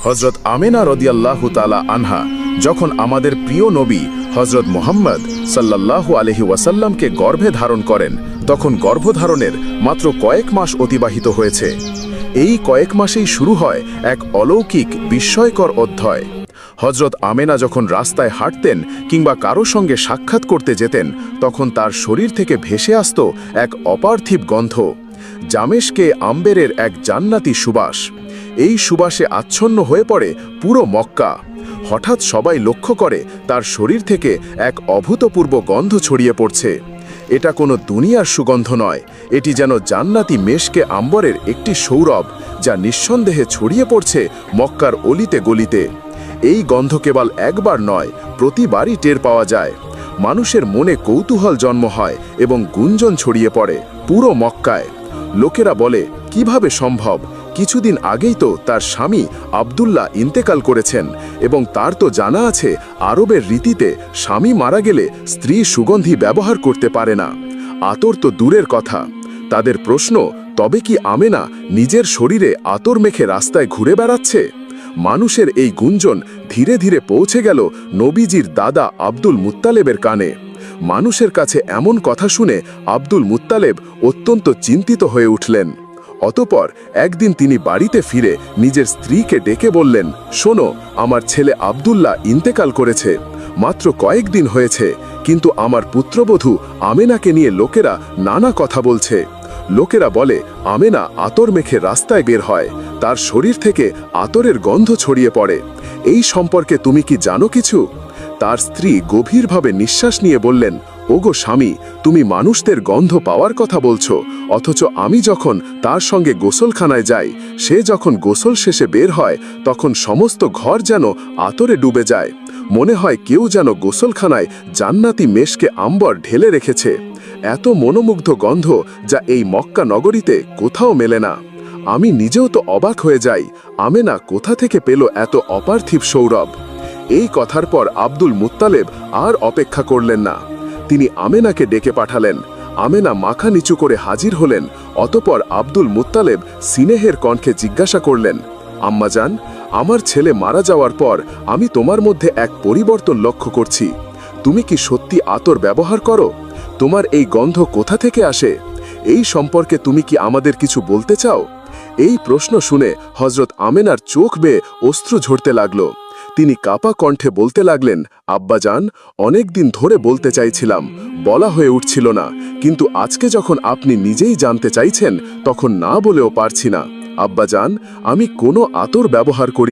হজরত আমেনা রাদিয়াল্লাহু তাআলা আনহা যখন আমাদের প্রিয় নবী হজরত মুহাম্মদ সাল্লাল্লাহু আলাইহি ওয়াসাল্লামকে গর্ভে ধারণ করেন, তখন গর্ভধারণের মাত্র কয়েক মাস অতিবাহিত হয়েছে। এই কয়েক মাসেই শুরু হয় এক অলৌকিক বিস্ময়কর অধ্যায়। হজরত আমেনা যখন রাস্তায় হাঁটতেন কিংবা কারো সঙ্গে সাক্ষাৎ করতে যেতেন, তখন তার শরীর থেকে ভেসে আসত এক অপার্থিব গন্ধ, জামেশকে আম্বেরের এক জান্নাতি সুবাস। এই সুবাসে আচ্ছন্ন হয়ে পড়ে পুরো মক্কা। হঠাৎ সবাই লক্ষ্য করে তার শরীর থেকে এক অভূতপূর্ব গন্ধ ছড়িয়ে পড়ছে। এটা কোনো দুনিয়ার সুগন্ধ নয়, এটি যেন জান্নাতি মেশকে আম্বরের একটি সৌরভ, যা নিঃসন্দেহে ছড়িয়ে পড়ছে মক্কার অলিতে গলিতে। এই গন্ধ কেবল একবার নয়, প্রতিবারই টের পাওয়া যায়। মানুষের মনে কৌতূহল জন্ম হয় এবং গুঞ্জন ছড়িয়ে পড়ে পুরো মক্কায়। লোকেরা বলে, কিভাবে সম্ভব? কিছুদিন আগেই তো তার স্বামী আব্দুল্লাহ ইন্তেকাল করেছেন এবং তার তো জানা আছে আরবের রীতিতে স্বামী মারা গেলে স্ত্রী সুগন্ধি ব্যবহার করতে পারে না। আতর তো দূরের কথা। তাদের প্রশ্ন, তবে কি আমেনা নিজের শরীরে আতর মেখে রাস্তায় ঘুরে বেড়াচ্ছে? মানুষের এই গুঞ্জন ধীরে ধীরে পৌঁছে গেল নবীজির দাদা আব্দুল মুত্তালেবের কানে। মানুষের কাছে এমন কথা শুনে আব্দুল মুত্তালেব অত্যন্ত চিন্তিত হয়ে উঠলেন। অতঃপর একদিন তিনি বাড়িতে ফিরে নিজের স্ত্রীকে ডেকে বললেন, শোনো, আমার ছেলে আব্দুল্লাহ ইন্তেকাল করেছে। মাত্র কয়েকদিন হয়েছে, কিন্তু আমার পুত্রবধূ আমেনাকে নিয়ে লোকেরা নানা কথা বলছে। লোকেরা বলে আমেনা আতর মেখে রাস্তায় বের হয়, তার শরীর থেকে আতরের গন্ধ ছড়িয়ে পড়ে। এই সম্পর্কে তুমি কি জানো কিছু? তার স্ত্রী গভীরভাবে নিঃশ্বাস নিয়ে বললেন, ওগো স্বামী, তুমি মানুষদের গন্ধ পাওয়ার কথা বলছো, অথচ আমি যখন তার সঙ্গে গোসলখানায় যাই, সে যখন গোসল শেষে বের হয়, তখন সমস্ত ঘর যেন আতরে ডুবে যায়। মনে হয় কেউ যেন গোসলখানায় জান্নাতি মেশকে আম্বর ঢেলে রেখেছে। এত মনোমুগ্ধ গন্ধ, যা এই মক্কা নগরীতে কোথাও মেলে না। আমি নিজেও তো অবাক হয়ে যাই, আমেনা কোথা থেকে পেল এত অপার্থিব সৌরভ? এই কথার পর আব্দুল মুত্তালেব আর অপেক্ষা করলেন না। তিনি আমেনাকে ডেকে পাঠালেন। আমেনা মাথা নিচু করে হাজির হলেন। অতঃপর আব্দুল মুত্তালেব স্নেহের কণ্ঠে জিজ্ঞাসা করলেন, আম্মাজান, আমার ছেলে মারা যাওয়ার পর আমি তোমার মধ্যে এক পরিবর্তন লক্ষ্য করছি। তুমি কি সত্যি আতর ব্যবহার করো? তোমার এই গন্ধ কোথা থেকে আসে? এই সম্পর্কে তুমি কি আমাদের কিছু বলতে চাও? এই প্রশ্ন শুনে হজরত আমেনার চোখ বেয়ে অশ্রু ঝরতে লাগল। তিনি কাপা কণ্ঠে বলতে লাগলেন, আব্বাজান, অনেক দিন ধরে বলতে চাইছিলাম, বলা হয়ে উঠছিল না, কিন্তু আজকে যখন আপনি নিজেই জানতে চাইছেন, তখন না বলেও পারছি না। আব্বাজান, আমি কোনো আতর ব্যবহার করি